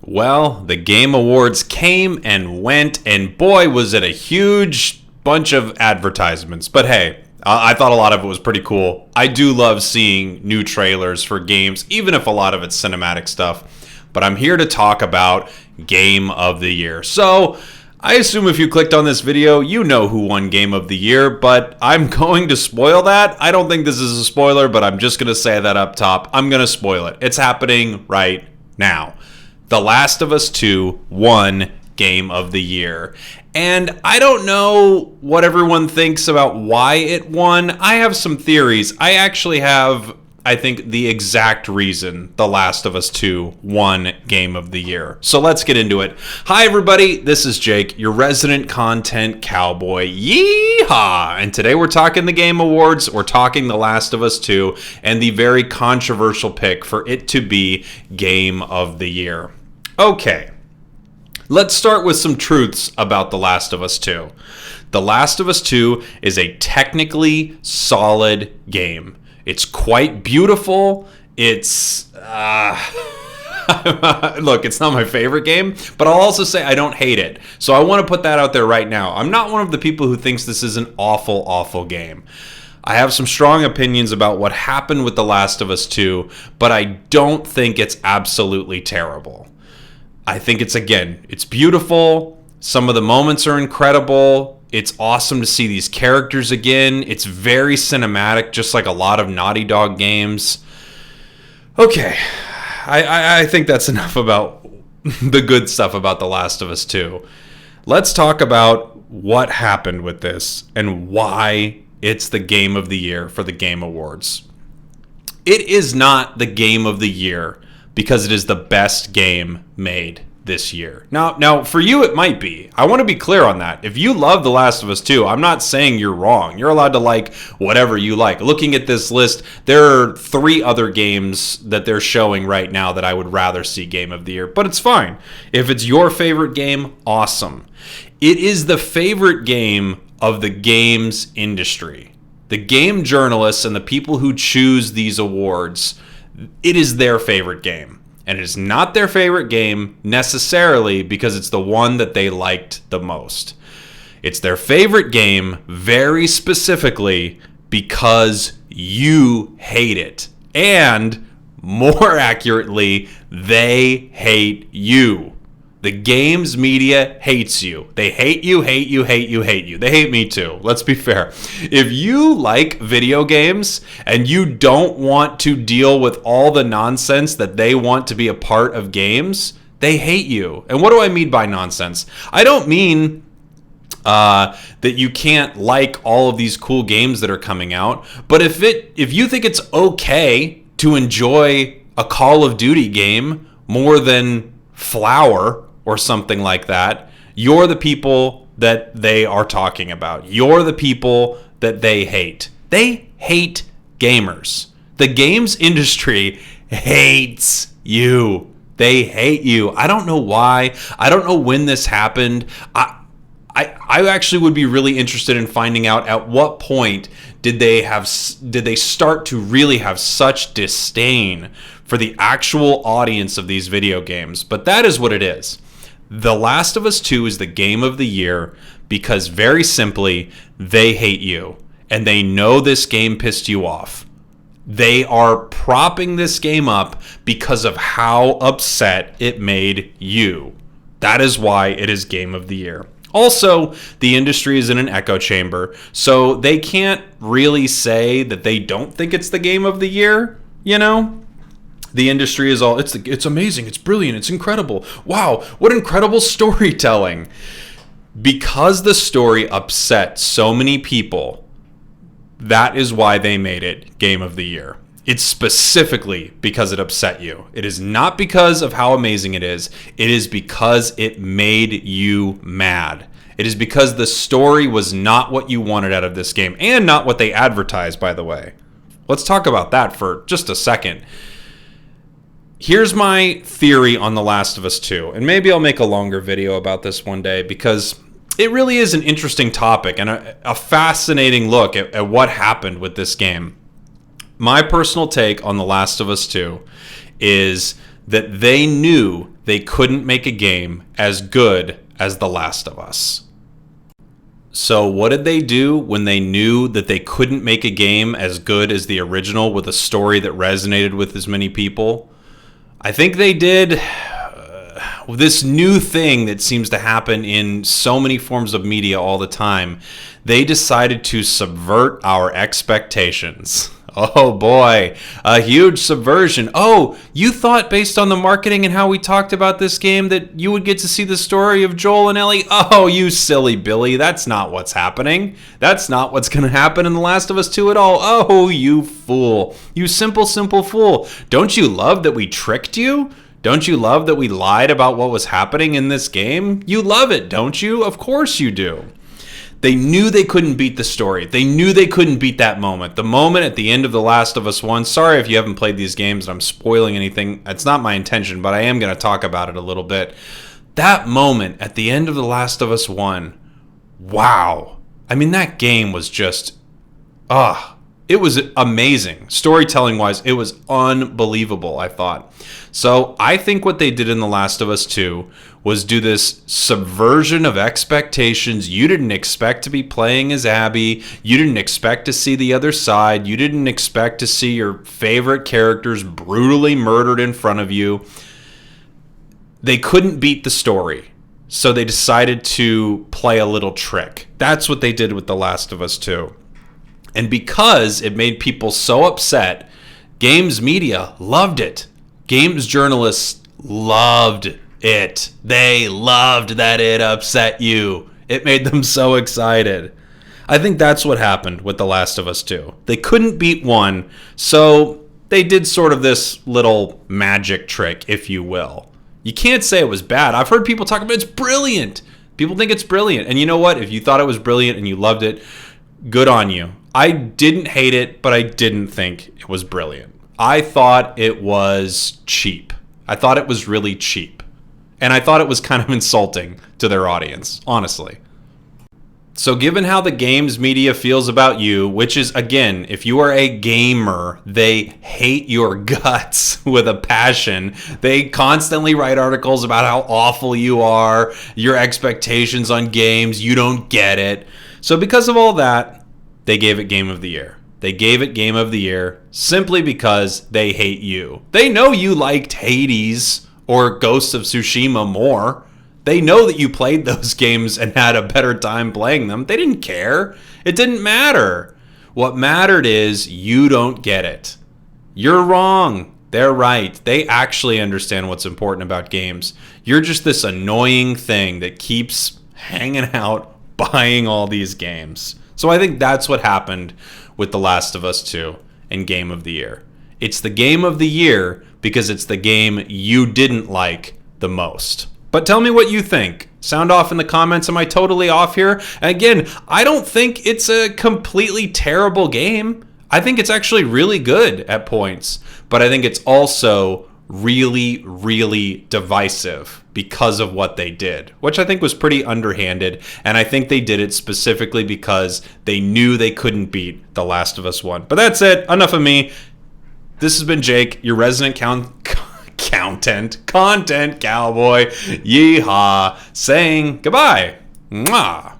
Well, the Game Awards came and went, and boy, was it a huge bunch of advertisements. But hey, I thought a lot of it was pretty cool. I do love seeing new trailers for games, even if a lot of it's cinematic stuff. But I'm here to talk about Game of the Year. So, I assume if you clicked on this video, you know who won Game of the Year, but I'm going to spoil that. I don't think this is a spoiler, but I'm just going to say that up top. I'm going to spoil it. It's happening right now. The Last of Us 2 won Game of the Year. And I don't know what everyone thinks about why it won. I have some theories. I actually have, I think, the exact reason The Last of Us 2 won Game of the Year. So let's get into it. Hi, everybody. This is Jake, your resident content cowboy. Yeehaw! And today we're talking the Game Awards. We're talking The Last of Us 2 and the very controversial pick for it to be Game of the Year. Okay. Let's start with some truths about The Last of Us 2. The Last of Us 2 is a technically solid game. It's quite beautiful. It's, look, it's not my favorite game, but I'll also say I don't hate it. So I want to put that out there right now. I'm not one of the people who thinks this is an awful, awful game. I have some strong opinions about what happened with The Last of Us 2, but I don't think it's absolutely terrible. I think it's beautiful. Some of the moments are incredible. It's awesome to see these characters again. It's very cinematic, just like a lot of Naughty Dog games. Okay, I think that's enough about the good stuff about The Last of Us 2. Let's talk about what happened with this and why it's the Game of the Year for the Game Awards. It is not the Game of the Year because it is the best game made this year. Now, for you, it might be. I want to be clear on that. If you love The Last of Us 2, I'm not saying you're wrong. You're allowed to like whatever you like. Looking at this list, there are 3 other games that they're showing right now that I would rather see Game of the Year, but it's fine. If it's your favorite game, awesome. It is the favorite game of the games industry. The game journalists and the people who choose these awards, it is their favorite game. And it is not their favorite game necessarily because it's the one that they liked the most. It's their favorite game very specifically because you hate it. And more accurately, they hate you. The games media hates you. They hate you, hate you, hate you, hate you. They hate me too. Let's be fair. If you like video games and you don't want to deal with all the nonsense that they want to be a part of games, they hate you. And what do I mean by nonsense? I don't mean that you can't like all of these cool games that are coming out. But if you think it's okay to enjoy a Call of Duty game more than Flower or something like that, you're the people that they are talking about. You're the people that they hate. They hate gamers. The games industry hates you. They hate you. I don't know why. I don't know when this happened. I actually would be really interested in finding out at what point did they start to really have such disdain for the actual audience of these video games. But that is what it is. The Last of Us 2 is the Game of the Year because very simply, they hate you. And they know this game pissed you off. They are propping this game up because of how upset it made you. That is why it is Game of the Year. Also, the industry is in an echo chamber, so they can't really say that they don't think it's the Game of the Year, you know? The industry is all, it's amazing, it's brilliant, it's incredible. Wow, what incredible storytelling. Because the story upset so many people, that is why they made it Game of the Year. It's specifically because it upset you. It is not because of how amazing it is. It is because it made you mad. It is because the story was not what you wanted out of this game, and not what they advertised, by the way. Let's talk about that for just a second. Here's my theory on The Last of Us 2, and maybe I'll make a longer video about this one day because it really is an interesting topic and a fascinating look at what happened with this game. My personal take on The Last of Us 2 is that they knew they couldn't make a game as good as The Last of Us. So what did they do when they knew that they couldn't make a game as good as the original with a story that resonated with as many people? I think they did this new thing that seems to happen in so many forms of media all the time. They decided to subvert our expectations. Oh boy, a huge subversion. Oh, you thought based on the marketing and how we talked about this game that you would get to see the story of Joel and Ellie? Oh, you silly Billy, that's not what's happening. That's not what's going to happen in The Last of Us 2 at all. Oh, you fool. You simple fool. Don't you love that we tricked you? Don't you love that we lied about what was happening in this game? You love it, don't you? Of course you do. They knew they couldn't beat the story. They knew they couldn't beat that moment. The moment at the end of The Last of Us 1. Sorry if you haven't played these games and I'm spoiling anything. That's not my intention, but I am going to talk about it a little bit. That moment at the end of The Last of Us 1. Wow. I mean, that game was just... it was amazing. Storytelling-wise, it was unbelievable, I thought. So I think what they did in The Last of Us 2 was do this subversion of expectations. You didn't expect to be playing as Abby. You didn't expect to see the other side. You didn't expect to see your favorite characters brutally murdered in front of you. They couldn't beat the story, so they decided to play a little trick. That's what they did with The Last of Us 2. And because it made people so upset, games media loved it. Games journalists loved it. They loved that it upset you. It made them so excited. I think that's what happened with The Last of Us 2. They couldn't beat 1, so they did sort of this little magic trick, if you will. You can't say it was bad. I've heard people talk about it's brilliant. People think it's brilliant. And you know what? If you thought it was brilliant and you loved it, good on you. I didn't hate it, but I didn't think it was brilliant. I thought it was cheap. I thought it was really cheap. And I thought it was kind of insulting to their audience, honestly. So given how the games media feels about you, which is, again, if you are a gamer, they hate your guts with a passion. They constantly write articles about how awful you are, your expectations on games, you don't get it. So because of all that, they gave it Game of the Year. They gave it Game of the Year simply because they hate you. They know you liked Hades or Ghosts of Tsushima more. They know that you played those games and had a better time playing them. They didn't care. It didn't matter. What mattered is you don't get it. You're wrong. They're right. They actually understand what's important about games. You're just this annoying thing that keeps hanging out, buying all these games. So I think that's what happened with The Last of Us 2 and Game of the Year. It's the Game of the Year because it's the game you didn't like the most. But tell me what you think. Sound off in the comments. Am I totally off here? And again, I don't think it's a completely terrible game. I think it's actually really good at points. But I think it's also really, really divisive because of what they did, which I think was pretty underhanded. And I think they did it specifically because they knew they couldn't beat The Last of Us 1. But that's it. Enough of me. This has been Jake, your resident content cowboy. Yeehaw. Saying goodbye. Mwah.